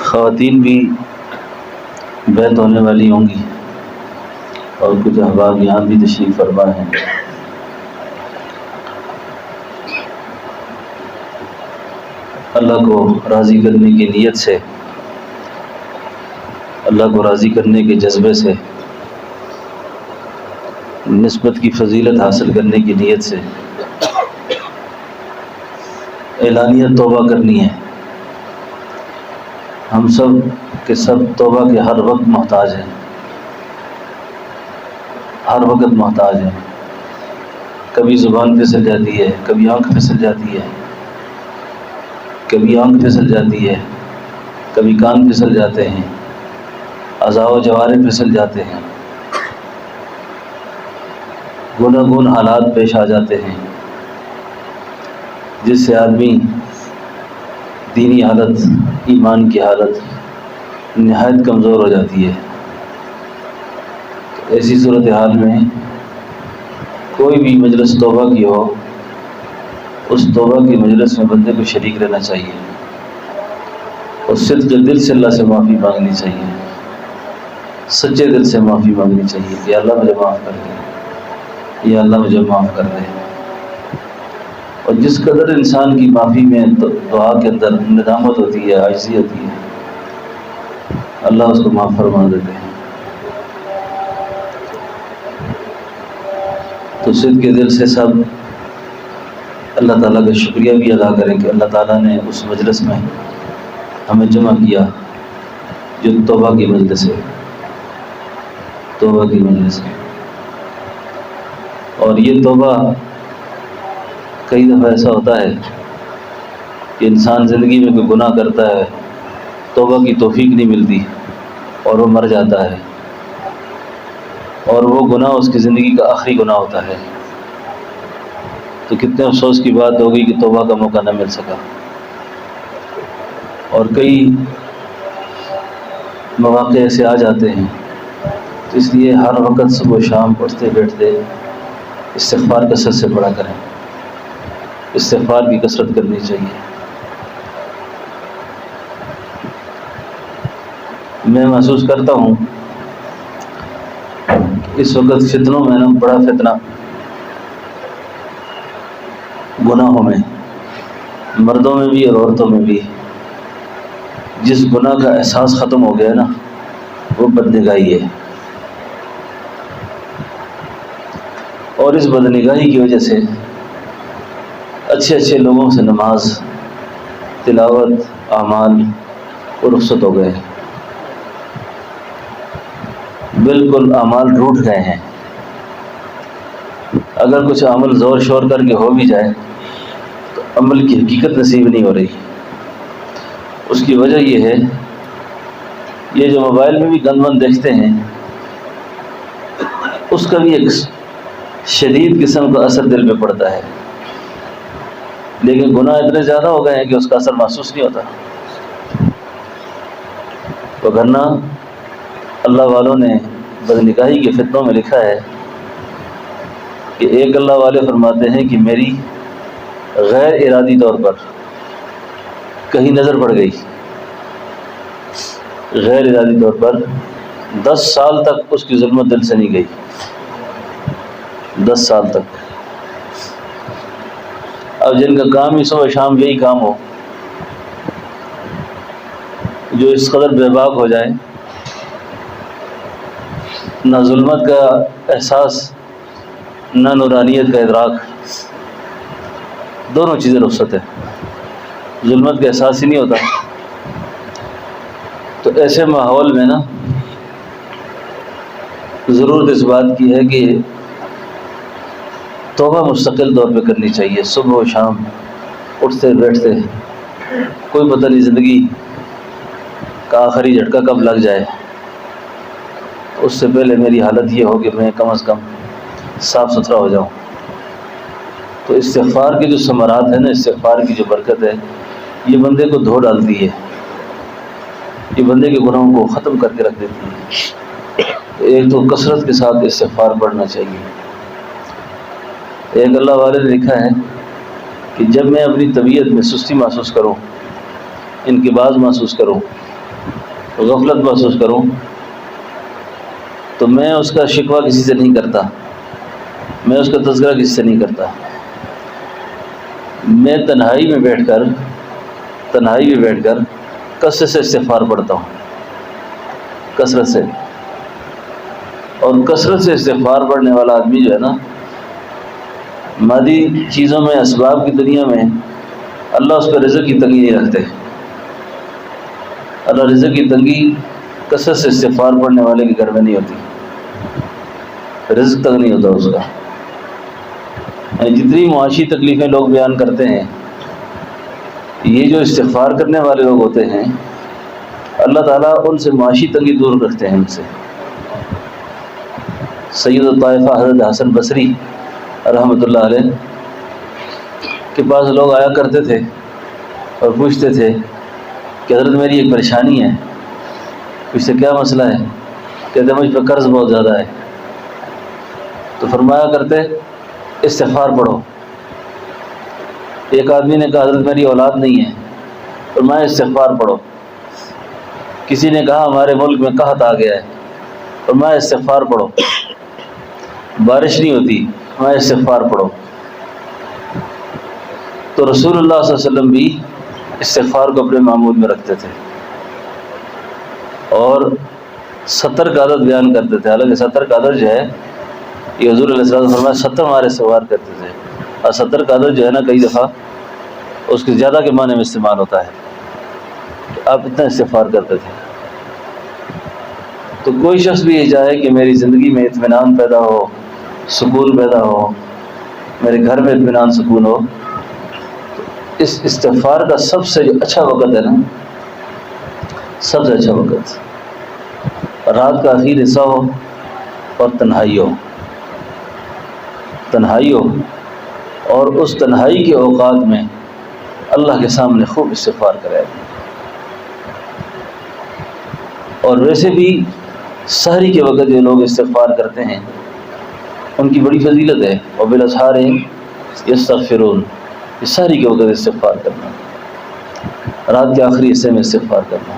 خواتین بھی بیت ہونے والی ہوں گی اور کچھ احباب یہاں بھی تشریف فرما ہیں۔ اللہ کو راضی کرنے کی نیت سے، اللہ کو راضی کرنے کے جذبے سے، نسبت کی فضیلت حاصل کرنے کی نیت سے اعلانیہ توبہ کرنی ہے۔ ہم سب کے سب توبہ کے ہر وقت محتاج ہیں، ہر وقت محتاج ہیں۔ کبھی زبان پھسل جاتی ہے، کبھی آنکھ پھسل جاتی ہے، کبھی آنکھ پھسل جاتی ہے، کبھی کان پھسل جاتے ہیں، اعضاء و جوارح پھسل جاتے ہیں، گناگون حالات پیش آ جاتے ہیں جس سے آدمی دینی حالت، ایمان کی حالت نہایت کمزور ہو جاتی ہے۔ ایسی صورتحال میں کوئی بھی مجلس توبہ کی ہو، اس توبہ کی مجلس میں بندے کو شریک رہنا چاہیے اور صدق دل سے اللہ سے معافی مانگنی چاہیے، سچے دل سے معافی مانگنی چاہیے کہ اللہ مجھے معاف کر دے، یا اللہ مجھے معاف کر دے۔ اور جس قدر انسان کی معافی میں دعا کے اندر ندامت ہوتی ہے، عاجزی ہوتی ہے، اللہ اس کو معاف فرما دیتے ہیں۔ تو صدق کے دل سے سب اللہ تعالیٰ کا شکریہ بھی ادا کریں کہ اللہ تعالیٰ نے اس مجلس میں ہمیں جمع کیا جو توبہ کی مجلس ہے، توبہ کی مجلس ہے۔ اور یہ توبہ کئی دفعہ ایسا ہوتا ہے کہ انسان زندگی میں کوئی گناہ کرتا ہے، توبہ کی توفیق نہیں ملتی اور وہ مر جاتا ہے، اور وہ گناہ اس کی زندگی کا آخری گناہ ہوتا ہے، تو کتنے افسوس کی بات ہوگی کہ توبہ کا موقع نہ مل سکا۔ اور کئی مواقع ایسے آ جاتے ہیں، تو اس لیے ہر وقت صبح و شام اٹھتے بیٹھتے استغفار کثرت سے پڑھا کریں، استغفار کی کثرت کرنی چاہیے۔ میں محسوس کرتا ہوں کہ اس وقت فتنوں میں نا بڑا فتنہ گناہوں میں، مردوں میں بھی اور عورتوں میں بھی، جس گناہ کا احساس ختم ہو گیا نا وہ بدنگاہی ہے، اور اس بدنگاہی کی وجہ سے اچھے اچھے لوگوں سے نماز، تلاوت، اعمال وہ رخصت ہو گئے، بالکل اعمال روٹھ گئے ہیں۔ اگر کچھ عمل زور شور کر کے ہو بھی جائے تو عمل کی حقیقت نصیب نہیں ہو رہی۔ اس کی وجہ یہ ہے، یہ جو موبائل میں بھی گند وند دیکھتے ہیں، اس کا بھی ایک شدید قسم کا اثر دل پہ پڑتا ہے، لیکن گناہ اتنے زیادہ ہو گئے ہیں کہ اس کا اثر محسوس نہیں ہوتا۔ وگرنہ اللہ والوں نے بدنگاہی کے فتنوں میں لکھا ہے کہ ایک اللہ والے فرماتے ہیں کہ میری غیر ارادی طور پر کہیں نظر پڑ گئی، غیر ارادی طور پر 10 سال تک اس کی ظلمت دل سے نہیں گئی، 10 سال تک۔ اب جن کا کام ہی صبح شام یہی کام ہو، جو اس قدر بے باک ہو جائے، نہ ظلمت کا احساس نہ نورانیت کا ادراک، دونوں چیزیں رخصت ہے، ظلمت کا احساس ہی نہیں ہوتا، تو ایسے ماحول میں نا ضرورت اس بات کی ہے کہ توبہ مستقل طور پہ کرنی چاہیے، صبح و شام اٹھتے بیٹھتے، کوئی پتہ نہیں زندگی کا آخری جھٹکا کب لگ جائے، اس سے پہلے میری حالت یہ ہو کہ میں کم از کم صاف ستھرا ہو جاؤں۔ تو استغفار کے جو ثمرات ہیں نا، استغفار کی جو برکت ہے، یہ بندے کو دھو ڈالتی ہے، یہ بندے کے گناہوں کو ختم کر کے رکھ دیتی ہے۔ ایک تو کثرت کے ساتھ استغفار پڑھنا چاہیے۔ ایک اللہ والے نے لکھا ہے کہ جب میں اپنی طبیعت میں سستی محسوس کروں، انقباض محسوس کروں، غفلت محسوس کروں تو میں اس کا شکوہ کسی سے نہیں کرتا، میں اس کا تذکرہ کسی سے نہیں کرتا، میں تنہائی میں بیٹھ کر کثرت سے استغفار پڑھتا ہوں، کثرت سے. اور کثرت سے استغفار پڑھنے والا آدمی جو ہے نا، مادی چیزوں میں، اسباب کی دنیا میں اللہ اس پہ رزق کی تنگی نہیں رکھتے. اللہ رزق کی تنگی کثرت سے استغفار پڑھنے والے کے گھر میں نہیں ہوتی، رزق تک نہیں ہوتا اس کا. یعنی جتنی معاشی تکلیفیں لوگ بیان کرتے ہیں، یہ جو استغفار کرنے والے لوگ ہوتے ہیں اللہ تعالیٰ ان سے معاشی تنگی دور رکھتے ہیں ان سے. سید الطائفہ حضرت حسن بصری رحمۃ اللہ علیہ کے پاس لوگ آیا کرتے تھے اور پوچھتے تھے کہ حضرت میری ایک پریشانی ہے. پوچھتے کیا مسئلہ ہے؟ کہتے مجھ پہ قرض بہت زیادہ ہے. تو فرمایا کرتے استغفار پڑھو. ایک آدمی نے کہا حضرت میری اولاد نہیں ہے. فرمایا استغفار پڑھو. کسی نے کہا ہمارے ملک میں قحط آ گیا ہے. فرمایا استغفار پڑھو. بارش نہیں ہوتی. فرمایا استغفار پڑھو. تو رسول اللہ صلی اللہ علیہ وسلم بھی استغفار کو اپنے معمول میں رکھتے تھے اور 70 کا عدد بیان کرتے تھے. حالانکہ 70 کا عدد جو ہے یہ حضور علیہ السلام نے فرمایا 70 ہمارے استغفار کرتے تھے. اور 70 کا عدد جو ہے نا کئی دفعہ اس کے زیادہ کے معنی میں استعمال ہوتا ہے کہ آپ اتنا استغفار کرتے تھے. تو کوئی شخص بھی یہ چاہے کہ میری زندگی میں اطمینان پیدا ہو، سکون پیدا ہو، میرے گھر میں اطمینان سکون ہو، اس استغفار کا سب سے جو اچھا وقت ہے نا، سب سے اچھا وقت رات کا آخری حصہ ہو اور تنہائی ہو اور اس تنہائی کے اوقات میں اللہ کے سامنے خوب استغفار کرے. اور ویسے بھی سحری کے وقت جو لوگ استغفار کرتے ہیں ان کی بڑی فضیلت ہے. وبالاسحار یستغفرون. یہ سحری کے وقت استغفار کرنا، رات کے آخری حصے میں استغفار کرنا،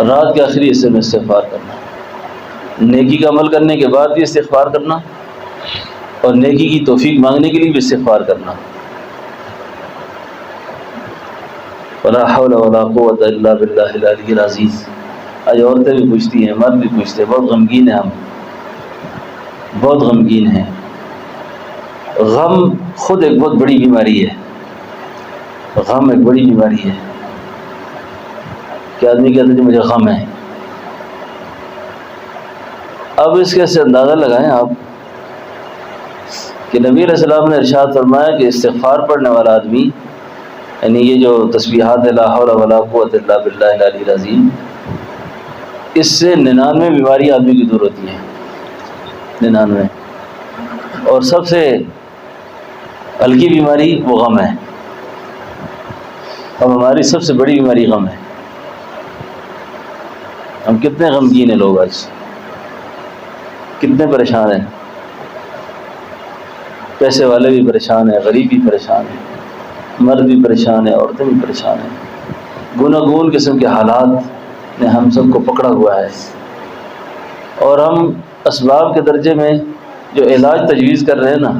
رات کے آخری حصے میں استغفار کرنا، نیکی کا عمل کرنے کے بعد بھی استغفار کرنا اور نیکی کی توفیق مانگنے کے لیے بھی استغفار کرنا. ولا حول ولا قوت الا باللہ العلی العظیم. آج عورتیں بھی پوچھتی ہیں، مرد بھی پوچھتے ہیں. بہت غمگین ہیں ہم، بہت غمگین ہیں. غم خود ایک بہت بڑی بیماری ہے. غم ایک بڑی بیماری ہے کہ آدمی کہتے ہیں کہ مجھے غم ہے. اب اس کے سے اندازہ لگائیں آپ کہ نبی علیہ السلام نے ارشاد فرمایا کہ استغفار پڑھنے والا آدمی، یعنی یہ جو تسبیحات لا حول ولا قوت الا باللہ العلی العظیم، اس سے 99 بیماریاں آدمی کی دور ہوتی ہیں. 99. اور سب سے ہلکی بیماری وہ غم ہے. اب ہماری سب سے بڑی بیماری غم ہے. ہم کتنے غمگین ہیں لوگ، آج کتنے پریشان ہیں. پیسے والے بھی پریشان ہیں، غریب بھی پریشان ہیں، مرد بھی پریشان ہیں، عورتیں بھی پریشان ہیں. گوناگون قسم کے حالات نے ہم سب کو پکڑا ہوا ہے اور ہم اسباب کے درجے میں جو علاج تجویز کر رہے ہیں نا،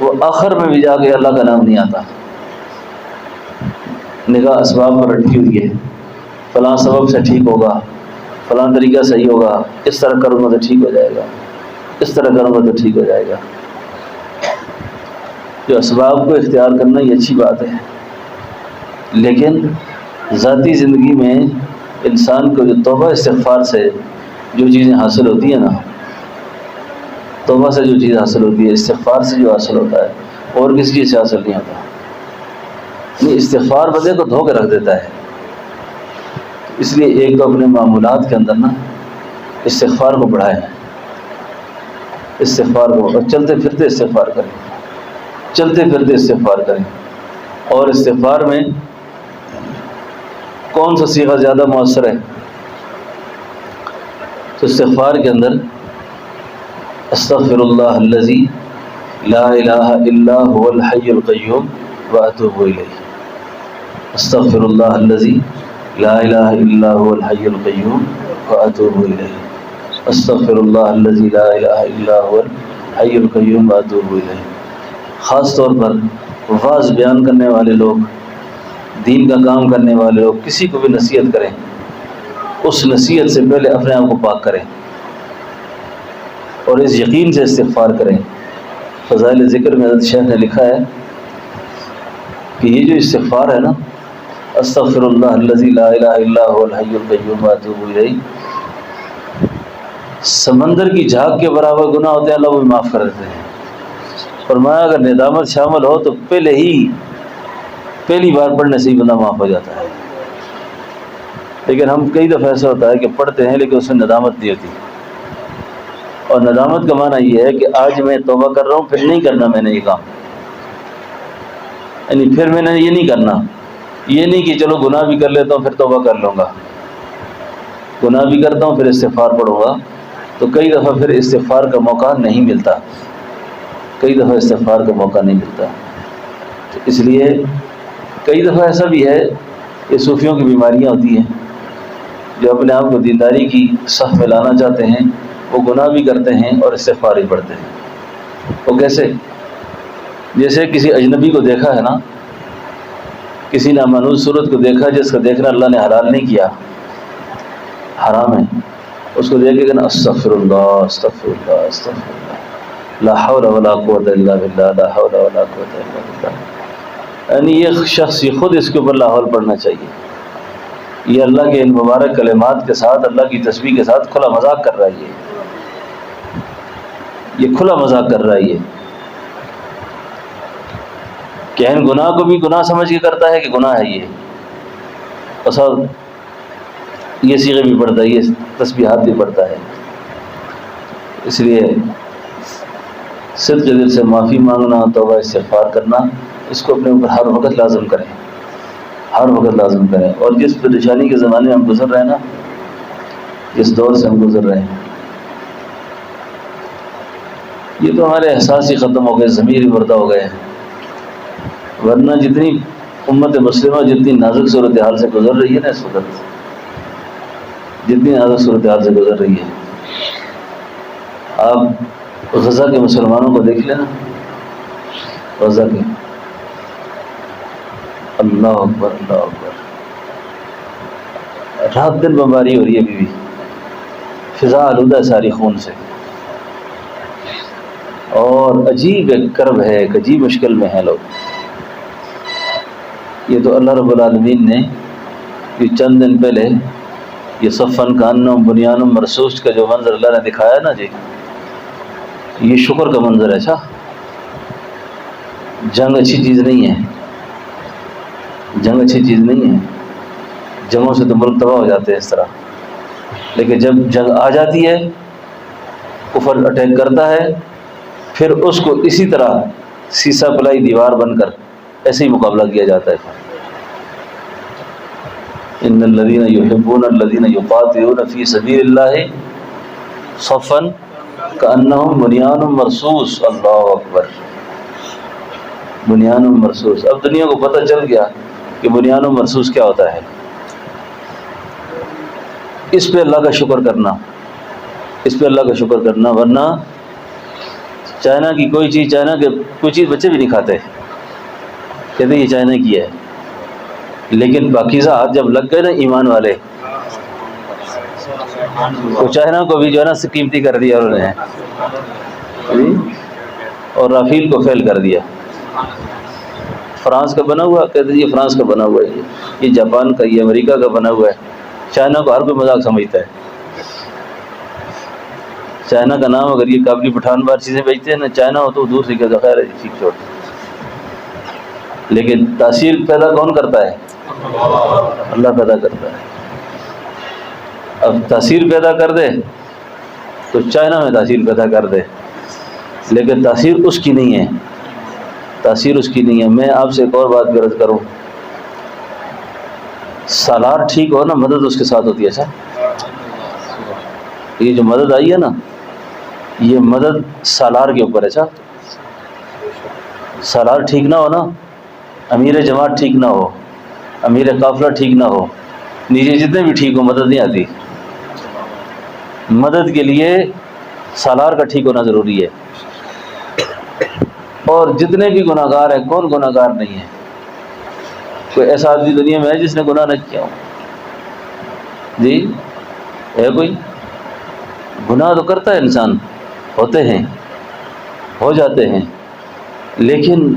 وہ آخر میں بھی جا کے اللہ کا نام نہیں آتا. نگاہ اسباب پر اٹکی ہوئی ہے، فلاں سبب سے ٹھیک ہوگا، فلاں طریقہ صحیح ہوگا، اس طرح کروں گا تو ٹھیک ہو جائے گا، اس طرح کروں گا تو ٹھیک ہو جائے گا. جو اسباب کو اختیار کرنا یہ اچھی بات ہے، لیکن ذاتی زندگی میں انسان کو جو توبہ استغفار سے جو چیزیں حاصل ہوتی ہیں نا، توبہ سے جو چیز حاصل ہوتی ہے، استغفار سے جو حاصل ہوتا ہے، اور کسی چیز سے حاصل نہیں ہوتا. یعنی استغفار بندے کو دھو کے رکھ دیتا ہے. اس لیے ایک تو اپنے معمولات کے اندر نا استغفار کو بڑھائیں، استغفار کو، اور چلتے پھرتے استغفار کریں، چلتے پھرتے استغفار کریں. اور استغفار میں کون سا صیغہ زیادہ مؤثر ہے؟ تو استغفار کے اندر استغفر اللہ الذی لا الہ الا هو الحی القیوم واتوب الیہ. استغفر اللہ الذی لا الہ الا هو الحی القیوم واتوب الیہ، استغفر اللہ الذی لا الہ الا هو الحی القیوم واتوب الیہ۔ خاص طور پر واعظ بیان کرنے والے لوگ، دین کا کام کرنے والے لوگ کسی کو بھی نصیحت کریں، اس نصیحت سے پہلے اپنے آپ کو پاک کریں اور اس یقین سے استغفار کریں۔ فضائل ذکر میں حضرت شیخ نے لکھا ہے کہ یہ جو استغفار ہے نا، استغفر اللہ الذی لا الہ الا هو الحی القیوم واتوب الیہ، سمندر کی جھاگ کے برابر گناہ ہوتے ہیں، اللہ وہ معاف کر دیتے ہیں۔ فرمایا اگر ندامت شامل ہو تو پہلی بار پڑھنے سے ہی گناہ معاف ہو جاتا ہے، لیکن ہم کئی دفعہ ایسا ہوتا ہے کہ پڑھتے ہیں لیکن اس میں ندامت نہیں ہوتی، اور ندامت کا معنی یہ ہے کہ آج میں توبہ کر رہا ہوں، پھر نہیں کرنا میں نے یہ کام، یعنی پھر میں نے یہ نہیں کرنا، یہ نہیں کہ چلو گناہ بھی کر لیتا ہوں پھر توبہ کر لوں گا، گناہ بھی کرتا ہوں پھر استغفار پڑھوں گا، تو کئی دفعہ پھر استغفار کا موقع نہیں ملتا، کئی دفعہ استغفار کا موقع نہیں ملتا۔ تو اس لیے کئی دفعہ ایسا بھی ہے کہ صوفیوں کی بیماریاں ہوتی ہیں، جو اپنے آپ کو دینداری کی صف میں لانا چاہتے ہیں، وہ گناہ بھی کرتے ہیں اور استغفار بھی پڑھتے ہیں۔ وہ کیسے؟ جیسے کسی اجنبی کو دیکھا ہے نا، کسی نامانوس صورت کو دیکھا جس کا دیکھنا اللہ نے حلال نہیں کیا، حرام ہے، اس کو دیکھ کے کہنا استغفر اللہ استغفر اللہ استغفر اللہ، لا حول ولا قوت الا باللہ، لا حول ولا قوت الا باللہ، یعنی یہ شخص یہ خود اس کے اوپر لا حول پڑھنا چاہیے، یہ اللہ کے ان مبارک کلمات کے ساتھ، اللہ کی تسبیح کے ساتھ کھلا مذاق کر رہا ہے، یہ کھلا مذاق کر رہا ہے، یہ کہ ان گناہ کو بھی گناہ سمجھ کے کرتا ہے کہ گناہ ہے یہ، بس یہ صیغے بھی پڑھتا ہے، یہ تسبیحات بھی پڑھتا ہے۔ اس لیے صدق دل سے معافی مانگنا، توبہ استغفار کرنا، اس کو اپنے اوپر ہر وقت لازم کریں، ہر وقت لازم کریں۔ اور جس پریشانی کے زمانے میں ہم گزر رہے ہیں نا، جس دور سے ہم گزر رہے ہیں، یہ تو ہمارے احساس ہی ختم ہو گئے، ضمیر ہی مردہ ہو گئے ہیں، ورنہ جتنی امت مسلمہ جتنی نازک صورتحال سے گزر رہی ہے نا اس وقت، جتنی نازک صورتحال سے گزر رہی ہے، آپ غزہ کے مسلمانوں کو دیکھ لینا، غزہ کے، اللہ اکبر اللہ اکبر، رات دن بمباری ہو رہی ہے، ابھی بھی فضا آلودہ ہے ساری خون سے، اور عجیب ایک کرب ہے، ایک عجیب مشکل میں ہیں لوگ۔ یہ تو اللہ رب العالمین نے یہ چند دن پہلے یہ صفن کانم بنیانم مرصوص کا جو منظر اللہ نے دکھایا نا جی، یہ شکر کا منظر ہے۔ اچھا، جنگ اچھی چیز نہیں ہے، جنگ اچھی چیز نہیں ہے، جنگوں سے تو ملک تباہ ہو جاتے ہیں اس طرح، لیکن جب جنگ آ جاتی ہے، کفر اٹیک کرتا ہے، پھر اس کو اسی طرح سیسا پلائی دیوار بن کر ایسے ہی مقابلہ کیا جاتا ہے۔ ان الذین یحبون الذین یقاتلون فی سبیل اللہ صفا کانہم بنیان مرصوص، اللہ اکبر، بنیان مرصوص۔ اب دنیا کو پتہ چل گیا کہ بنیان مرصوص کیا ہوتا ہے، اس پہ اللہ کا شکر کرنا، اس پہ اللہ کا شکر کرنا، ورنہ چائنا کی کوئی چیز، چائنا کے کوئی چیز بچے بھی نہیں کھاتے، کہتے ہیں یہ چائنا کی ہے، لیکن پاکیزہ ہاتھ جب لگ گئے نا ایمان والے، تو چائنا کو بھی جو ہے نا قیمتی کر دیا انہوں نے، اور رافیل کو فیل کر دیا۔ فرانس کا بنا ہوا، کہتے ہیں یہ فرانس کا بنا ہوا ہے، یہ جاپان کا، یہ امریکہ کا بنا ہوا ہے۔ چائنا کو ہر کوئی مذاق سمجھتا ہے، چائنا کا نام اگر یہ کابلی پٹھان بار چیزیں بیچتے ہیں نا، چائنا ہو تو دور سے کہتا خیر ہے ٹھیک چھوڑ، لیکن تاثیر پیدا کون کرتا ہے؟ اللہ پیدا کرتا ہے۔ اب تاثیر پیدا کر دے تو چائنا میں تاثیر پیدا کر دے، لیکن تاثیر اس کی نہیں ہے، تاثیر اس کی نہیں ہے۔ میں آپ سے ایک اور بات عرض کروں، سالار ٹھیک ہو نا، مدد اس کے ساتھ ہوتی ہے۔ اچھا، یہ جو مدد آئی ہے نا، یہ مدد سالار کے اوپر ہے۔ اچھا، سالار ٹھیک نہ ہو نا، امیر جماعت ٹھیک نہ ہو، امیر قافلہ ٹھیک نہ ہو، نیچے جتنے بھی ٹھیک ہو، مدد نہیں آتی۔ مدد کے لیے سالار کا ٹھیک ہونا ضروری ہے۔ اور جتنے بھی گناہ گار ہیں، کون گناہ گار نہیں ہے؟ کوئی ایسا آدمی دنیا میں ہے جس نے گناہ نہ کیا ہو؟ جی ہے کوئی؟ گناہ تو کرتا ہے انسان، ہوتے ہیں، ہو جاتے ہیں، لیکن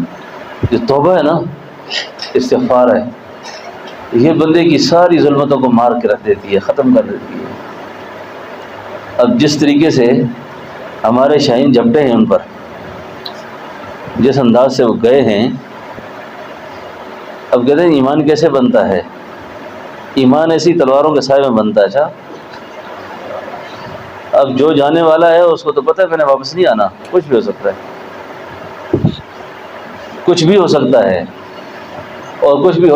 جو توبہ ہے نا، استغفار ہے، یہ بندے کی ساری ظلمتوں کو مار کے رکھ دیتی ہے، ختم کر دیتی ہے۔ اب جس طریقے سے ہمارے شاہین جھپٹے ہیں ان پر، جس انداز سے وہ گئے ہیں، اب کہتے ہیں ایمان کیسے بنتا ہے؟ ایمان ایسی تلواروں کے سائے میں بنتا ہے۔ اچھا، اب جو جانے والا ہے اس کو تو پتہ ہے میں نے واپس نہیں آنا، کچھ بھی ہو سکتا ہے، کچھ بھی ہو سکتا ہے، اور کچھ بھی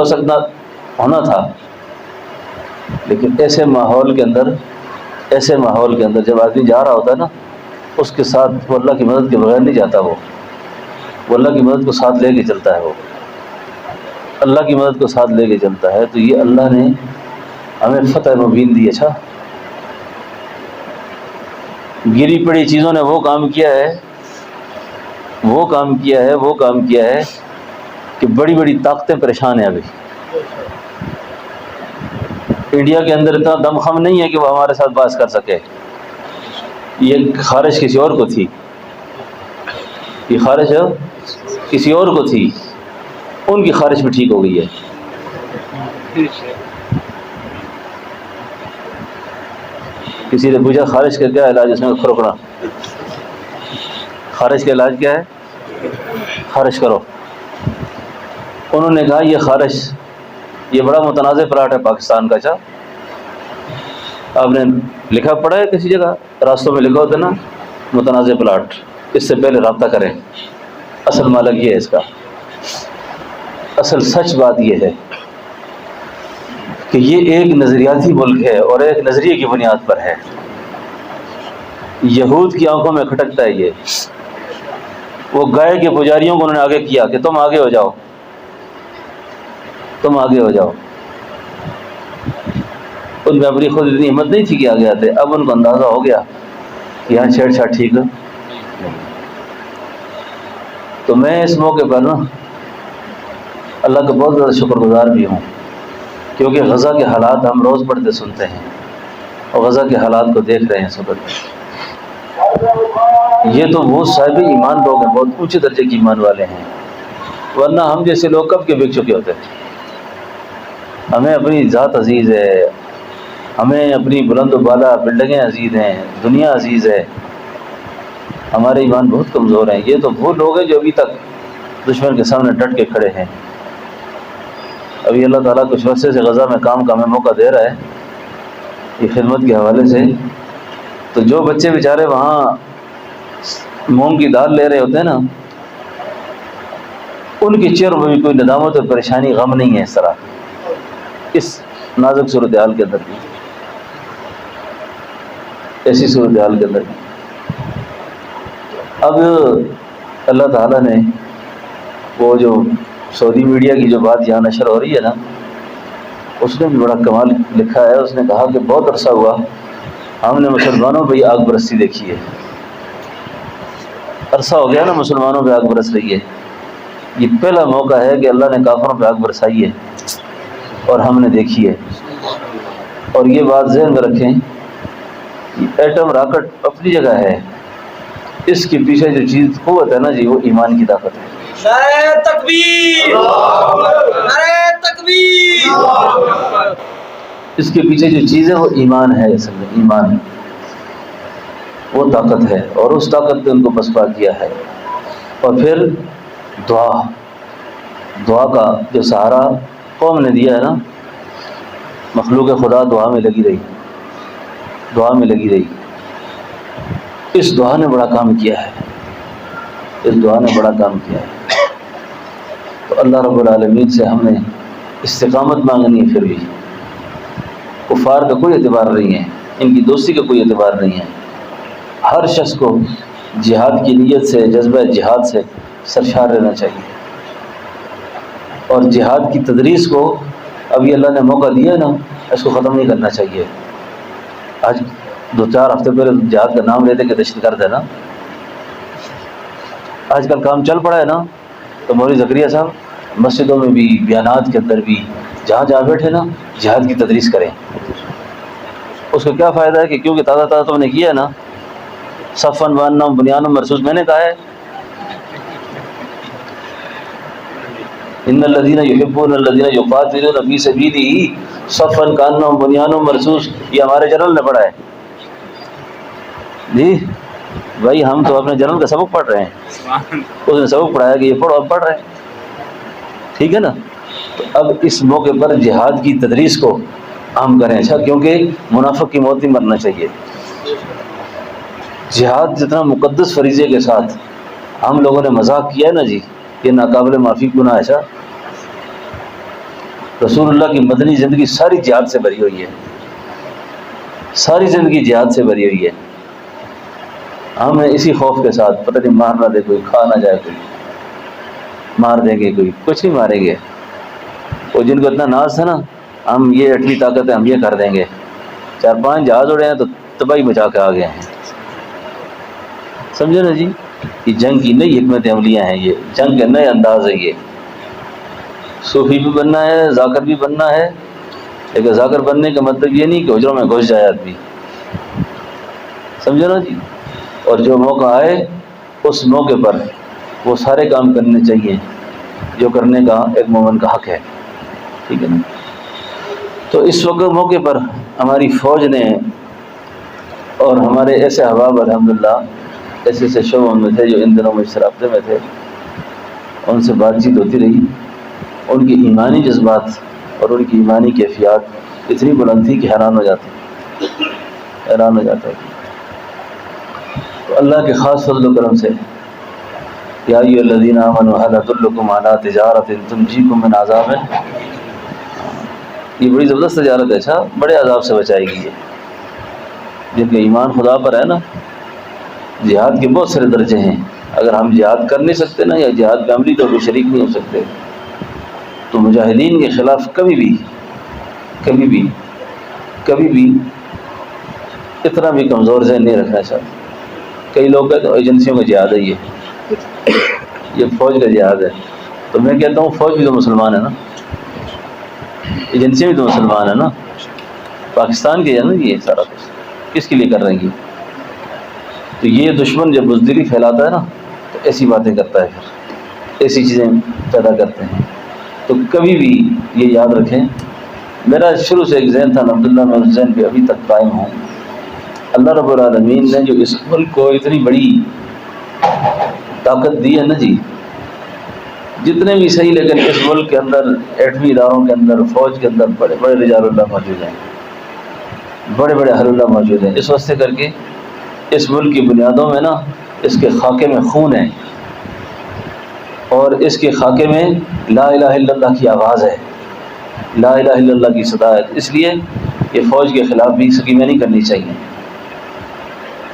ہونا تھا، لیکن ایسے ماحول کے اندر جب آدمی جا رہا ہوتا ہے نا، اس کے ساتھ وہ اللہ کی مدد کے بغیر نہیں جاتا، وہ اللہ کی مدد کو ساتھ لے کے چلتا ہے، وہ اللہ کی مدد کو ساتھ لے کے چلتا ہے۔ تو یہ اللہ نے ہمیں فتح مبین دی۔ اچھا، گری پڑی چیزوں نے وہ کام کیا ہے کہ بڑی بڑی طاقتیں پریشان ہیں۔ ابھی انڈیا کے اندر اتنا دم خم نہیں ہے کہ وہ ہمارے ساتھ بات کر سکے۔ یہ خارش کسی اور کو تھی، یہ خارش کسی اور کو تھی، ان کی خارش بھی ٹھیک ہو گئی ہے۔ کسی نے پوچھا خارش کا کیا علاج؟ اس نے کھروکنا۔ خارش کا علاج کیا ہے؟ خارش کرو۔ انہوں نے کہا یہ خارش، یہ بڑا متنازع پلاٹ ہے پاکستان کا۔ اچھا، آپ نے لکھا پڑھا ہے کسی جگہ؟ راستوں میں لکھا ہوتا ہے نا، متنازع پلاٹ، اس سے پہلے رابطہ کریں۔ اصل مالک یہ ہے اس کا، اصل سچ بات یہ ہے کہ یہ ایک نظریاتی ملک ہے اور ایک نظریے کی بنیاد پر ہے۔ یہود کی آنکھوں میں کھٹکتا ہے یہ۔ وہ گائے کے پجاریوں کو انہوں نے آگے کیا کہ تم آگے ہو جاؤ، تم آگے ہو جاؤ۔ ان میں اپنی خود اتنی ہمت نہیں تھی کہ آگے آتے۔ اب ان کو اندازہ ہو گیا کہ یہاں چھیڑ چھاڑ ٹھیک ہے۔ تو میں اس موقع پر نا اللہ کا بہت زیادہ شکر گزار بھی ہوں، کیونکہ غزہ کے حالات ہم روز پڑھتے سنتے ہیں، اور غزہ کے حالات کو دیکھ رہے ہیں اس وقت۔ یہ تو وہ صاحب ایمان لوگ ہیں، بہت اونچے درجے کے ایمان والے ہیں، ورنہ ہم جیسے لوگ کب کے بک چکے ہوتے ہیں۔ ہمیں اپنی ذات عزیز ہے، ہمیں اپنی بلند و بالا بلڈنگیں عزیز ہیں، دنیا عزیز ہے، ہمارے ایمان بہت کمزور ہیں۔ یہ تو وہ لوگ ہیں جو ابھی تک دشمن کے سامنے ڈٹ کے کھڑے ہیں۔ ابھی اللہ تعالیٰ کچھ عرصے سے غزہ میں کام کا ہمیں موقع دے رہا ہے، یہ خدمت کے حوالے سے۔ تو جو بچے بیچارے وہاں مونگ کی دال لے رہے ہوتے ہیں نا، ان کے چہروں میں بھی کوئی ندامت اور پریشانی، غم نہیں ہے اس طرح، اس نازک صورتحال کے اندر بھی، ایسی صورتحال کے اندر بھی۔ اب اللہ تعالیٰ نے وہ جو سعودی میڈیا کی جو بات یہاں نشر ہو رہی ہے نا، اس نے بھی بڑا کمال لکھا ہے۔ اس نے کہا کہ بہت عرصہ ہوا ہم نے مسلمانوں پہ آگ برستی دیکھی ہے، عرصہ ہو گیا نا مسلمانوں پہ آگ برس رہی ہے، یہ پہلا موقع ہے کہ اللہ نے کافروں پہ آگ برسائی ہے اور ہم نے دیکھی ہے۔ اور یہ بات ذہن میں رکھیں، ایٹم راکٹ اپنی جگہ ہے، اس کے پیچھے جو چیز قوت ہے نا جی، وہ ایمان کی طاقت ہے۔ نعرہ تکبیر، نعرہ تکبیر۔ اس کے پیچھے جو چیز ہے وہ ایمان ہے، اصل میں ایمان ہے، وہ طاقت ہے، اور اس طاقت نے ان کو پسپا کیا ہے۔ اور پھر دعا کا جو سہارا قوم نے دیا ہے نا، مخلوق خدا دعا میں لگی رہی، دعا میں لگی رہی۔ اس دعا نے بڑا کام کیا ہے، اس دعا نے بڑا کام کیا ہے۔ تو اللہ رب العالمین سے ہم نے استقامت مانگنی ہے۔ پھر بھی کفار کا کوئی اعتبار نہیں ہے، ان کی دوستی کا کوئی اعتبار نہیں ہے۔ ہر شخص کو جہاد کی نیت سے، جذبہ جہاد سے سرشار رہنا چاہیے، اور جہاد کی تدریس کو ابھی اللہ نے موقع دیا ہے نا، اس کو ختم نہیں کرنا چاہیے۔ آج 2-4 ہفتے پہلے جہاد کا نام لیتے کہ دہشت گرد ہے نا، آج کل کام چل پڑا ہے نا، تو مولوی زکریا صاحب مسجدوں میں بھی، بیانات کے اندر بھی، جہاں جہاں بیٹھے نا جہاد کی تدریس کریں۔ اس کا کیا فائدہ ہے کہ کیونکہ تازہ تازہ تو نے کیا ہے نا، صفن وانم بنیانم مرصوص میں نے کہا ہے، ان الذين يحبون الذين يقاتلون في سبيله صفا كانهم بنيان مرصوص، یہ ہمارے جنرل نے پڑھا ہے جی بھائی، ہم تو اپنے جنرل کا سبق پڑھ رہے ہیں، اس نے سبق پڑھایا کہ یہ پڑھو، اب پڑھ رہے ہیں، ٹھیک ہے نا۔ تو اب اس موقع پر جہاد کی تدریس کو عام کریں، اچھا، کیونکہ منافق کی موت نہیں مرنا چاہیے۔ جہاد جتنا مقدس فریضے کے ساتھ ہم لوگوں نے مذاق کیا ہے نا جی، یہ ناقابل معافی گناہ ہے۔ اچھا، رسول اللہ کی مدنی زندگی ساری جہاد سے بھری ہوئی ہے، ساری زندگی جہاد سے بھری ہوئی ہے۔ ہم اسی خوف کے ساتھ پتہ نہیں مار نہ دے کوئی، کھا نہ جائے کوئی، مار دیں گے کوئی، کچھ نہیں ماریں گے۔ وہ جن کو اتنا ناز تھا نا، ہم یہ 8ویں طاقت ہے، ہم یہ کر دیں گے، 4-5 جہاز اڑے ہیں تو تباہی مچا کے آ گئے ہیں، سمجھے نا جی۔ یہ جنگ کی نئی حکمت عملیاں ہیں، یہ جنگ کے نئے انداز ہے۔ یہ صوفی بھی بننا ہے، ذاکر بھی بننا ہے، لیکن ذاکر بننے کا مطلب یہ نہیں کہ حجروں میں گھس جائے آدمی، سمجھے نا جی۔ اور جو موقع آئے اس موقع پر وہ سارے کام کرنے چاہیے جو کرنے کا ایک مومن کا حق ہے، ٹھیک ہے نا۔ تو اس وقت موقع پر ہماری فوج نے اور ہمارے ایسے احباب الحمدللہ ایسے ایسے شعبوں میں تھے جو ان دنوں میں اس رابطے میں تھے، ان سے بات چیت ہوتی رہی، ان کی ایمانی جذبات اور ان کی ایمانی کیفیات اتنی بلند تھی کہ حیران ہو جاتا ہے۔ تو اللہ کے خاص فضل و کرم سے، یا ایھا الذین آمنوا ھل ادلکم علی تجارۃ تنجیکم من عذاب، یہ بڑی زبردست تجارت ہے، اچھا، بڑے عذاب سے بچائے گی یہ، جن کا ایمان خدا پر ہے نا۔ جہاد کے بہت سارے درجے ہیں، اگر ہم جہاد کر نہیں سکتے نا، یا جہاد میں عملی طور پہ شریک نہیں ہو سکتے، تو مجاہدین کے خلاف کبھی بھی اتنا بھی کمزور ذہن نہیں رکھنا چاہتے۔ کئی لوگ کہتے ہیں ایجنسیوں کا جہاد ہے، یہ فوج کا جہاد ہے، تو میں کہتا ہوں فوج بھی تو مسلمان ہے نا، ایجنسیاں بھی تو مسلمان ہیں نا، پاکستان کے ہے نا یہ سارا کچھ، کس کے لیے کر رہے ہیں؟ تو یہ دشمن جب بزدلی پھیلاتا ہے نا تو ایسی باتیں کرتا ہے، پھر ایسی چیزیں پیدا کرتے ہیں۔ تو کبھی بھی یہ یاد رکھیں، میرا شروع سے ایک ذہن تھا، الحمدللہ میں اس ذہن پہ ابھی تک قائم ہوں۔ اللہ رب العالمین نے جو اس ملک کو اتنی بڑی طاقت دی ہے نا جی، جتنے بھی صحیح، لیکن اس ملک کے اندر ایٹمی اداروں کے اندر، فوج کے اندر بڑے بڑے رجال اللہ موجود ہیں، بڑے بڑے اہل اللہ موجود ہیں، اس واسطے کر کے اس ملک کی بنیادوں میں نا اس کے خاکے میں خون ہے، اور اس کے خاکے میں لا الہ الا اللہ کی آواز ہے، لا الہ الا اللہ کی صدا ہے۔ اس لیے یہ فوج کے خلاف بھی سکیمیں نہیں کرنی چاہیے،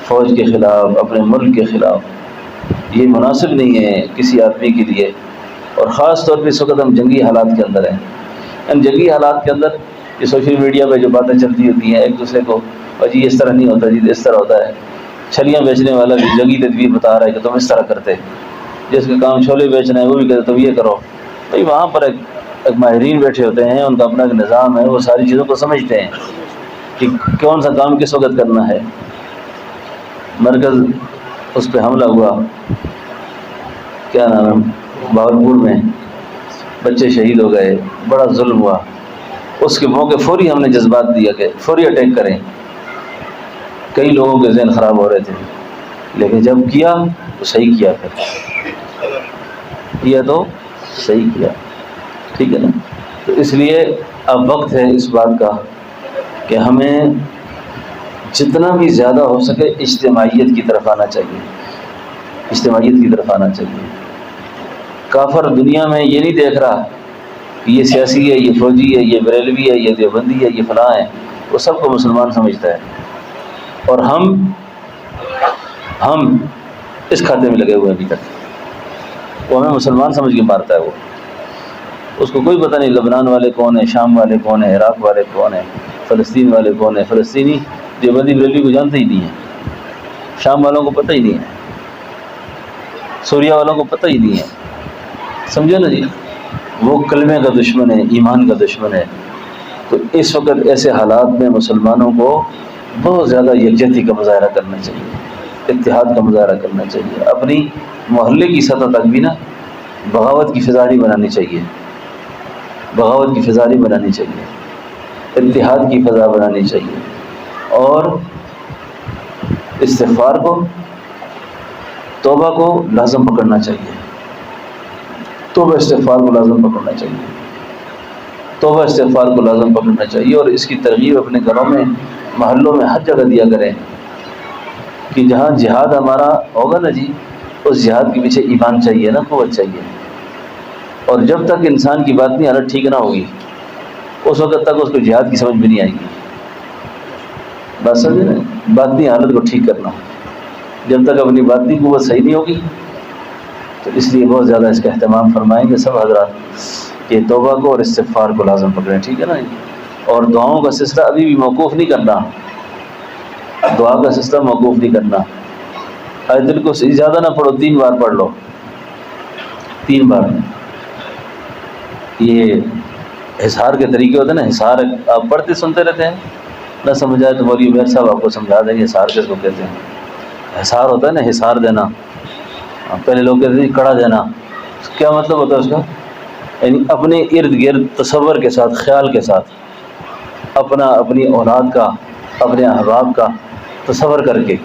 فوج کے خلاف، اپنے ملک کے خلاف، یہ مناسب نہیں ہے کسی آدمی کے لیے۔ اور خاص طور پہ اس وقت ہم جنگی حالات کے اندر ہیں، ان جنگی حالات کے اندر یہ سوشل میڈیا پہ جو باتیں چلتی ہوتی ہیں ایک دوسرے کو، اور جی اس طرح نہیں ہوتا، جی اس طرح ہوتا ہے، چھلیاں بیچنے والا بھی جنگی تدبیر بتا رہا ہے کہ تم اس طرح کرتے، جس کا کام چھولے بیچنا ہے وہ بھی کہتے تم یہ کرو۔ بھائی وہاں پر ایک ماہرین بیٹھے ہوتے ہیں، ان کا اپنا ایک نظام ہے، وہ ساری چیزوں کو سمجھتے ہیں کہ کون سا کام کس وقت کرنا ہے۔ مرکز اس پہ حملہ ہوا، کیا نام ہے، بہاولپور میں، بچے شہید ہو گئے، بڑا ظلم ہوا، اس کے موقع فوری ہم نے جذبات دیا کہ فوری اٹیک کریں، کئی لوگوں کے ذہن خراب ہو رہے تھے، لیکن جب کیا تو صحیح کیا، پھر کیا تو صحیح کیا، ٹھیک ہے نا۔ تو اس لیے اب وقت ہے اس بات کا کہ ہمیں جتنا بھی زیادہ ہو سکے اجتماعیت کی طرف آنا چاہیے، اجتماعیت کی طرف آنا چاہیے۔ کافر دنیا میں یہ نہیں دیکھ رہا کہ یہ سیاسی ہے، یہ فوجی ہے، یہ بریلوی ہے، یہ دیوبندی ہے، یہ فلاں ہے، وہ سب کو مسلمان سمجھتا ہے، اور ہم اس کھاتے میں لگے ہوئے ہیں ابھی تک، وہ ہمیں مسلمان سمجھ کے مارتا ہے وہ۔ اس کو کوئی پتہ نہیں لبنان والے کون ہیں، شام والے کون ہیں، عراق والے کون ہیں، فلسطین والے کون ہیں۔ فلسطینی دیوبندی بریلوی کو جانتے ہی نہیں ہیں، شام والوں کو پتہ ہی نہیں ہے، سوریا والوں کو پتہ ہی نہیں ہے، سمجھے نا جی؟ وہ کلمے کا دشمن ہے، ایمان کا دشمن ہے۔ تو اس وقت ایسے حالات میں مسلمانوں کو بہت زیادہ یکجہتی کا مظاہرہ کرنا چاہیے، اتحاد کا مظاہرہ کرنا چاہیے، اپنی محلے کی سطح تک بھی نا بغاوت کی فضا نہیں بنانی چاہیے، بغاوت کی فضا نہیں بنانی چاہیے، اتحاد کی فضا بنانی چاہیے، اور استغفار کو، توبہ کو لازم پکڑنا چاہیے، توبہ استغفار کو لازم پکڑنا چاہیے، توبہ استغفار کو لازم پکڑنا چاہیے، اور اس کی ترغیب اپنے گھروں میں، محلوں میں، ہر جگہ دیا کریں کہ جہاں جہاد ہمارا ہوگا نا جی، اس جہاد کے پیچھے ایمان چاہیے نا، قوت چاہیے، اور جب تک انسان کی باطنی حالت ٹھیک نہ ہوگی اس وقت تک اس کو جہاد کی سمجھ بھی نہیں آئے گی۔ بات سمجھے نا، باطنی حالت کو ٹھیک کرنا، جب تک اپنی باطنی قوت صحیح نہیں ہوگی، تو اس لیے بہت زیادہ اس کا اہتمام فرمائیں گے سب حضرات کہ توبہ کو اور استغفار کو لازم پکڑیں، ٹھیک ہے نا؟ اور دعاؤں کا سلسلہ ابھی بھی موقوف نہیں کرنا، دعا کا سلسلہ موقوف نہیں کرنا۔ آیت الکرسی زیادہ نہ پڑھو، 3 بار پڑھ لو، 3 بار۔ یہ حصار کے طریقے ہوتے ہیں نا، حصار آپ پڑھتے سنتے رہتے ہیں، نہ سمجھ آئے تو مولوی عمیر صاحب آپ کو سمجھا دیں گے حصار کس کو کہتے ہیں۔ حصار ہوتا ہے نا، حصار دینا، پہلے لوگ کہتے ہیں کڑا دینا، کیا مطلب ہوتا ہے اس کا؟ یعنی اپنے ارد گرد تصور کے ساتھ، خیال کے ساتھ، اپنی اولاد کا، اپنے احباب کا تصور کر کے،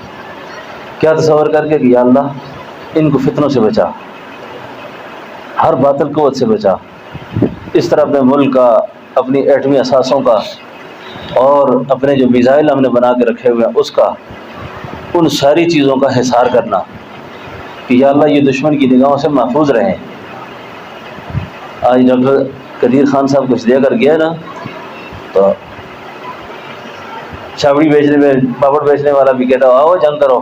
کیا تصور کر کے کہ یا اللہ ان کو فتنوں سے بچا، ہر باطل قوت سے بچا، اس طرح اپنے ملک کا، اپنی ایٹمی اثاثوں کا، اور اپنے جو میزائل ہم نے بنا کے رکھے ہوئے ہیں اس کا، ان ساری چیزوں کا حصار کرنا کہ یا اللہ یہ دشمن کی نگاہوں سے محفوظ رہیں۔ آج ڈاکٹر قدیر خان صاحب کچھ دے کر گیا نا، تو چھاوڑی بیچنے میں، پاپڑ بیچنے والا بھی کہتا آؤ جنگ کرو،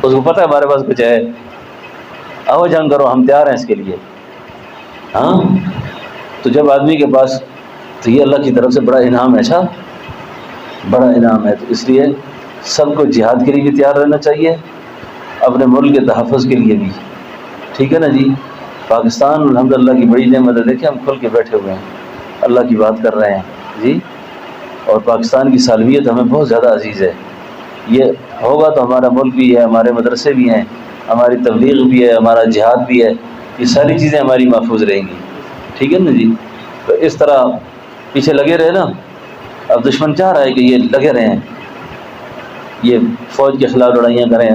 اس کو پتہ ہے ہمارے پاس کچھ ہے، آؤ جنگ کرو، ہم تیار ہیں اس کے لیے۔ ہاں، تو جب آدمی کے پاس، تو یہ اللہ کی طرف سے بڑا انعام ہے، اچھا بڑا انعام ہے۔ تو اس لیے سب کو جہاد کے لیے بھی تیار رہنا چاہیے، اپنے ملک کے تحفظ کے لیے بھی، ٹھیک ہے نا جی؟ پاکستان الحمدللہ کی بڑی نعمت ہے، دیکھیں ہم کھل کے بیٹھے ہوئے ہیں، اللہ کی بات کر رہے ہیں جی، اور پاکستان کی سالمیت ہمیں بہت زیادہ عزیز ہے۔ یہ ہوگا تو ہمارا ملک بھی ہے، ہمارے مدرسے بھی ہیں، ہماری تبلیغ بھی ہے، ہمارا جہاد بھی ہے، یہ ساری چیزیں ہماری محفوظ رہیں گی، ٹھیک ہے نا جی؟ تو اس طرح پیچھے لگے رہے نا، اب دشمن چاہ رہا ہے کہ یہ لگے رہیں، یہ فوج کے خلاف لڑائیاں کریں،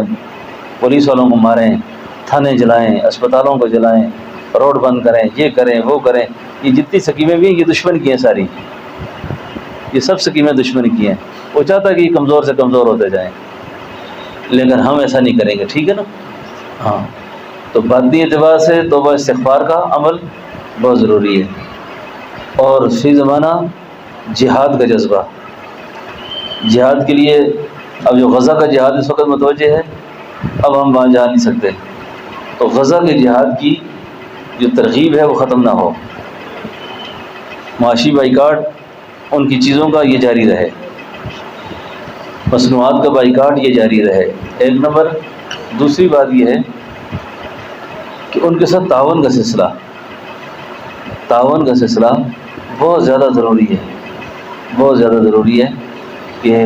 پولیس والوں کو ماریں، تھانے جلائیں، اسپتالوں کو جلائیں، روڈ بند کریں، یہ کریں وہ کریں، یہ جتنی سکیمیں بھی ہیں یہ دشمن کی ہیں ساری، یہ سب سکیمیں دشمن کی ہیں۔ وہ چاہتا ہے کہ یہ کمزور سے کمزور ہوتے جائیں، لیکن ہم ایسا نہیں کریں گے، ٹھیک ہے نا؟ ہاں، تو باطنی اعتبار سے توبہ استغفار کا عمل بہت ضروری ہے، اور فی زمانہ جہاد کا جذبہ، جہاد کے لیے اب جو غزہ کا جہاد اس وقت متوجہ ہے، اب ہم وہاں جا نہیں سکتے، تو غزہ کے جہاد کی جو ترغیب ہے وہ ختم نہ ہو، معاشی بائیکاٹ ان کی چیزوں کا یہ جاری رہے، مصنوعات کا بائیکاٹ یہ جاری رہے، ایک نمبر۔ دوسری بات یہ ہے کہ ان کے ساتھ تعاون کا سلسلہ بہت زیادہ ضروری ہے، بہت زیادہ ضروری ہے کہ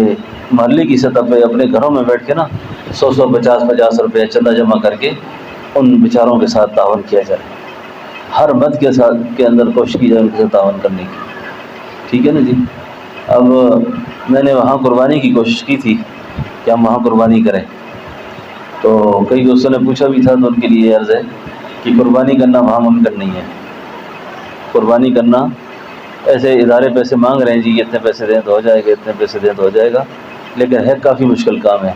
محلے کی سطح پہ اپنے گھروں میں بیٹھ کے نا 100 50 روپے چندہ جمع کر کے ان بیچاروں کے ساتھ تعاون کیا جائے، ہر مد کے اندر کوشش کی جائے ان کے ساتھ تعاون کرنے کی، ٹھیک ہے نا جی؟ اب میں نے وہاں قربانی کی کوشش کی تھی کہ ہم وہاں قربانی کریں، تو کئی دوستوں نے پوچھا بھی تھا، تو ان کے لیے عرض ہے کہ قربانی کرنا وہاں ممکن نہیں ہے، قربانی کرنا ایسے ادارے پیسے مانگ رہے ہیں جی، اتنے پیسے دیں تو ہو جائے گا، اتنے پیسے دیں تو ہو جائے گا، لیکن ہے کافی مشکل کام ہے،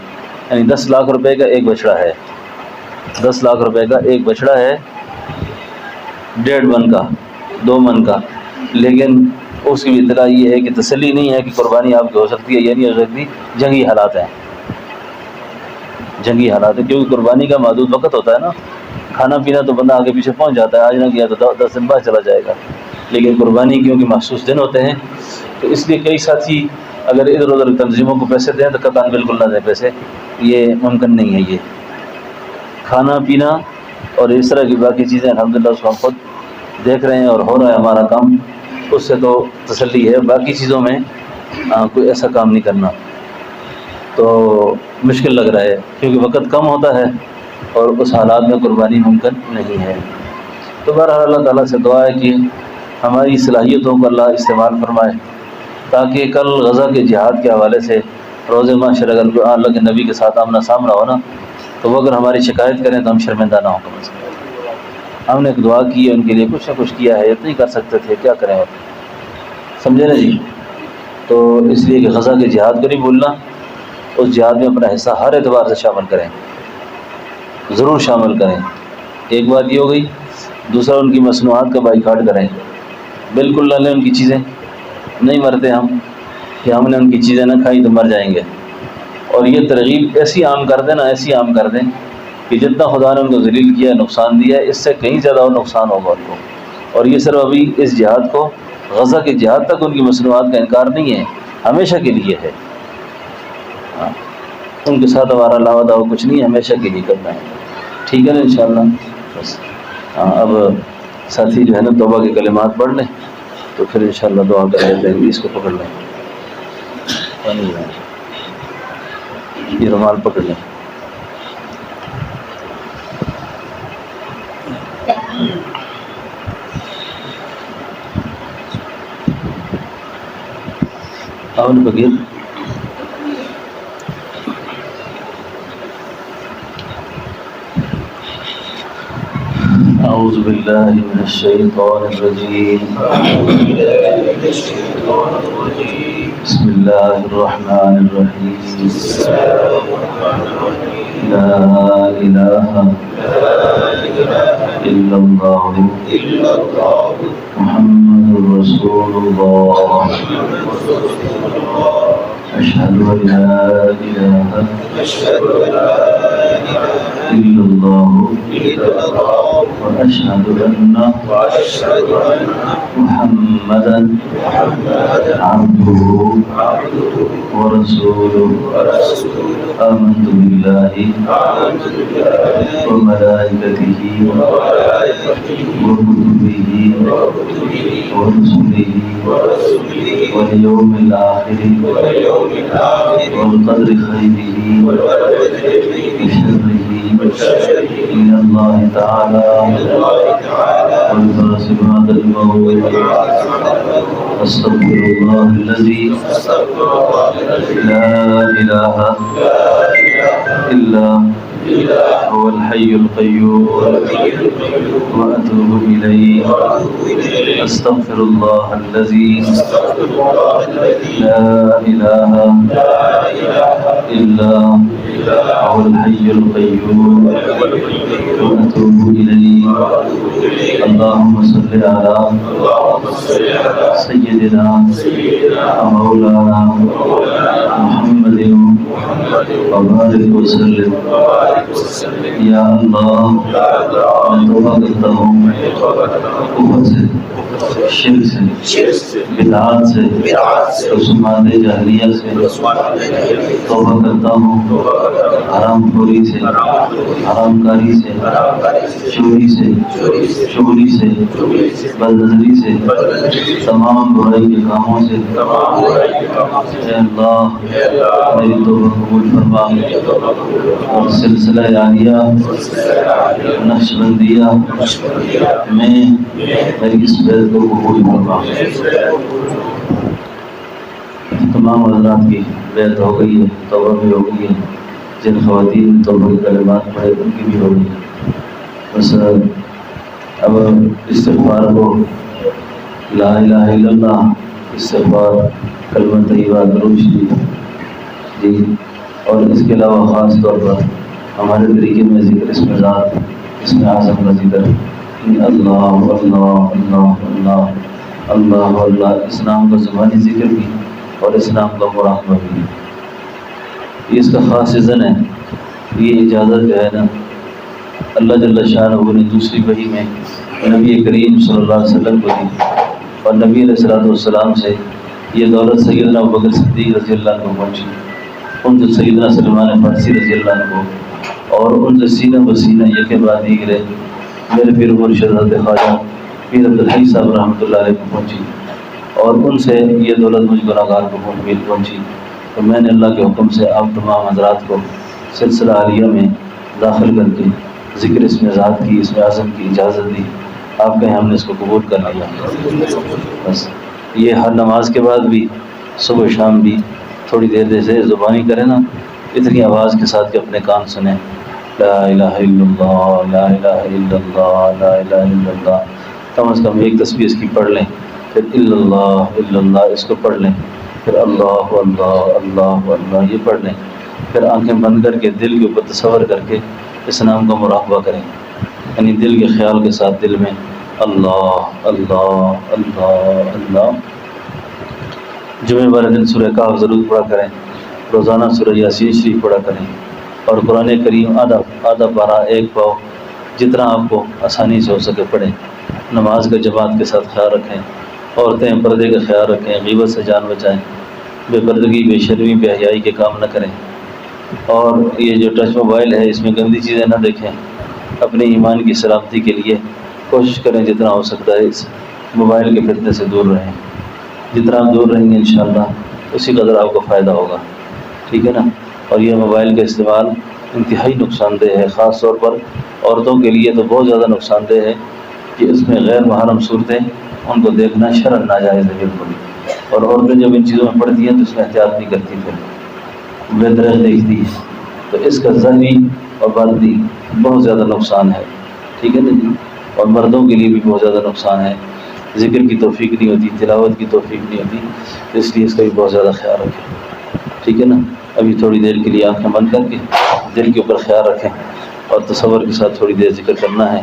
یعنی 10 لاکھ روپے کا ایک بچڑا ہے، 10 لاکھ روپے کا ایک بچڑا ہے، 1.5 من کا، 2 من کا، لیکن اس کی بھی اطلاع یہ ہے کہ تسلی نہیں ہے کہ قربانی آپ کی ہو سکتی ہے یا نہیں ہو سکتی، جنگی حالات ہیں، جنگی حالات ہیں، کیونکہ قربانی کا محدود وقت ہوتا ہے نا، کھانا پینا تو بندہ آگے پیچھے پہنچ جاتا ہے، آج نہ کیا تو 10 دن بعد چلا جائے گا، لیکن قربانی کیونکہ مخصوص دن ہوتے ہیں تو اس لیے کئی ساتھی اگر ادھر ادھر تنظیموں کو پیسے دیں تو قطعاً بالکل نہ دیں پیسے، یہ ممکن نہیں ہے۔ یہ کھانا پینا اور اس طرح کی باقی چیزیں الحمدللہ اس کو ہم خود دیکھ رہے ہیں اور ہو رہا ہے ہمارا کام، اس سے تو تسلی ہے۔ باقی چیزوں میں کوئی ایسا کام نہیں کرنا تو مشکل لگ رہا ہے، کیونکہ وقت کم ہوتا ہے اور اس حالات میں قربانی ممکن نہیں ہے۔ تو بہرحال اللہ تعالیٰ سے دعا ہے کہ ہماری صلاحیتوں کو اللہ استعمال فرمائے، تاکہ کل غزہ کے جہاد کے حوالے سے روز محشر اگر اللہ کے نبی کے ساتھ آمنا سامنا ہو نا، تو وہ اگر ہماری شکایت کریں تو ہم شرمندہ نہ ہوں کم از کم۔ ہم نے ایک دعا کی ہے ان کے لیے، کچھ نہ کچھ کیا ہے، اتنا ہی کر سکتے تھے، کیا کریں اور، سمجھے نا جی؟ تو اس لیے کہ غزہ کے جہاد کو نہیں بھولنا، اس جہاد میں اپنا حصہ ہر اعتبار سے شامل کریں، ضرور شامل کریں۔ ایک بات یہ ہو گئی، دوسرا ان کی مصنوعات کا بائیکاٹ کریں، بالکل نہ لیں ان کی چیزیں، نہیں مرتے ہم کہ ہم نے ان کی چیزیں نہ کھائی تو مر جائیں گے۔ اور یہ ترغیب ایسی عام کر دیں نا، ایسی عام کر دیں کہ جتنا خدا نے ان کو ذلیل کیا، نقصان دیا ہے، اس سے کہیں زیادہ اور نقصان ہوگا ان کو۔ اور یہ صرف ابھی اس جہاد کو، غزہ کے جہاد تک ان کی مصنوعات کا انکار نہیں ہے، ہمیشہ کے لیے ہے۔ ان کے ساتھ ہمارا لاوا داوا کچھ نہیں ہے، ہمیشہ کے لیے کرنا ہے، ٹھیک ہے نا انشاءاللہ؟ بس اب ساتھی جو ہے نا توبہ کے کلمات پڑھ لیں تو پھر انشاءاللہ دعا کر لیتے ہیں۔ اس کو پکڑ لیں، یہ رومال پکڑ لیں۔ آؤں بغیر اعوذ باللہ من الشیطان الرجیم، بسم اللہ الرحمن الرحیم، لا الہ الا اللہ محمد رسول اللہ، اشہد ان لا الہ الا اللہ واشہد ان محمدا عبدہ ورسولہ، آمنت باللہ وملائکتہ وكتبه ورسله واليوم الآخر والقدر خيره وشره من الله تعالى والبعث بعد الموت، أستغفر الله الذي لا إله إلا هو الحي القيوم وأتوب إليه، أستغفر الله الذي لا إله إلا هو الحي القيوم وأتوب إليه، اللهم صل على سيدنا ومولانا محمد وبارك وسلم۔ یا اللہ میں توبہ کرتا ہوں کفر سے، شرک سے، بدعات سے، رسومات جاہلیہ سے، توبہ کرتا ہوں حرام خوری سے، حرام کاری سے، چوری سے، چغلی سے، بد نظری سے، تمام برائی کے کاموں سے۔ اے اللہ میری توبہ قبول فرما اور سلسلہ جاریہ نقش بندیہ میں میری اس بیعت کو قبول فرما۔ تمام حضرات کی بیعت ہو گئی ہے، توبہ بھی ہو گئی ہے، جن خواتین نے توبہ کے کلمات پڑھے ان کی بھی ہو گئی ہے۔ بس اب استغفار کو، لا الہ الا اللہ، استغفار، کلمہ طیبہ، درود شریف جی، اور اس کے علاوہ خاص طور پر ہمارے طریقے میں ذکر اسم ذات، اسم اعظم کا ذکر، اللہ اللہ اللہ اللہ اللہ اللہ، اس نام کا زبانی ذکر بھی اور اس نام کا مراقبہ بھی، یہ اس کا خاص اذن ہے۔ یہ اجازت جو ہے نا اللہ جل شانہ نے دوسری وحی میں نبی کریم صلی اللہ علیہ وسلم کو دی، اور نبی علیہ السلام سے یہ دولت سیدنا ابوبکر صدیق رضی اللہ عنہ کو پہنچی، ان سے سیدنا سلمان فارسی رضی اللہ عنہ کو، اور ان سے سینہ بسینہ یہ کے بعد دیگرے میرے پیر مرشد حضرت خواجہ پیر عبدالحی صاحب رحمۃ اللہ علیہ کو پہنچی، اور ان سے یہ دولت مجھ گناہگار کو پہنچی۔ تو میں نے اللہ کے حکم سے آپ تمام حضرات کو سلسلہ عالیہ میں داخل کر کے ذکر اس میں ذات کی، اس میں اعظم کی اجازت دی، آپ کہیں ہم نے اس کو قبول کر لیا۔ بس یہ ہر نماز کے بعد بھی صبح و شام بھی تھوڑی دیر جیسے زبانی کریں نا، اتنی آواز کے ساتھ کہ اپنے کان سنیں، لا الہ الا اللہ لا الہ الا اللہ لا الہ الا اللہ، کم از کم ایک تسبیح اس کی پڑھ لیں، پھر الا اللہ اس کو پڑھ لیں، پھر اللہ اللہ اللہ اللہ یہ پڑھ لیں، پھر آنکھیں بند کر کے دل کے اوپر تصور کر کے اس نام کا مراقبہ کریں، یعنی دل کے خیال کے ساتھ دل میں اللہ اللہ اللہ اللہ۔ جمعہ والے دن سورہ کہف ضرور پڑھا کریں، روزانہ سورہ یاسین شریف پڑھا کریں، اور قرآن کریم آدھا پارہ ایک پاؤ جتنا آپ کو آسانی سے ہو سکے پڑھیں۔ نماز کا جماعت کے ساتھ خیال رکھیں، عورتیں پردے کا خیال رکھیں، غیبت سے جان بچائیں، بے پردگی بے شرمی بے حیائی کے کام نہ کریں، اور یہ جو ٹچ موبائل ہے اس میں گندی چیزیں نہ دیکھیں۔ اپنے ایمان کی سلامتی کے لیے کوشش کریں جتنا ہو سکتا ہے اس موبائل کے فتنے سے دور رہیں، جتنا آپ دور رہیں گے انشاءاللہ اسی قدر آپ کو فائدہ ہوگا، ٹھیک ہے نا۔ اور یہ موبائل کا استعمال انتہائی نقصان دہ ہے، خاص طور پر عورتوں کے لیے تو بہت زیادہ نقصان دہ ہے کہ اس میں غیر محرم صورتیں ان کو دیکھنا شرعاً ناجائز ہے بالکل، اور عورتیں جب ان چیزوں میں پڑتی ہیں تو اس میں احتیاط نہیں کرتی، پھر بے درخت دیکھتی ہے، تو اس کا ذہنی اور باطنی بہت زیادہ نقصان ہے، ٹھیک ہے نا جی۔ اور مردوں کے لیے بھی بہت زیادہ نقصان ہے، ذکر کی توفیق نہیں ہوتی، تلاوت کی توفیق نہیں ہوتی، اس لیے اس کا بھی بہت زیادہ خیال رکھیں، ٹھیک ہے نا۔ ابھی تھوڑی دیر کے لیے آنکھیں بند کر کے دل کے اوپر خیال رکھیں، اور تصور کے ساتھ تھوڑی دیر ذکر کرنا ہے،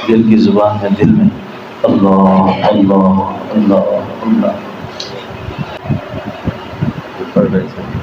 دل کی زبان میں دل میں اللہ اللہ اللہ اللہ پڑھ رہے تھے۔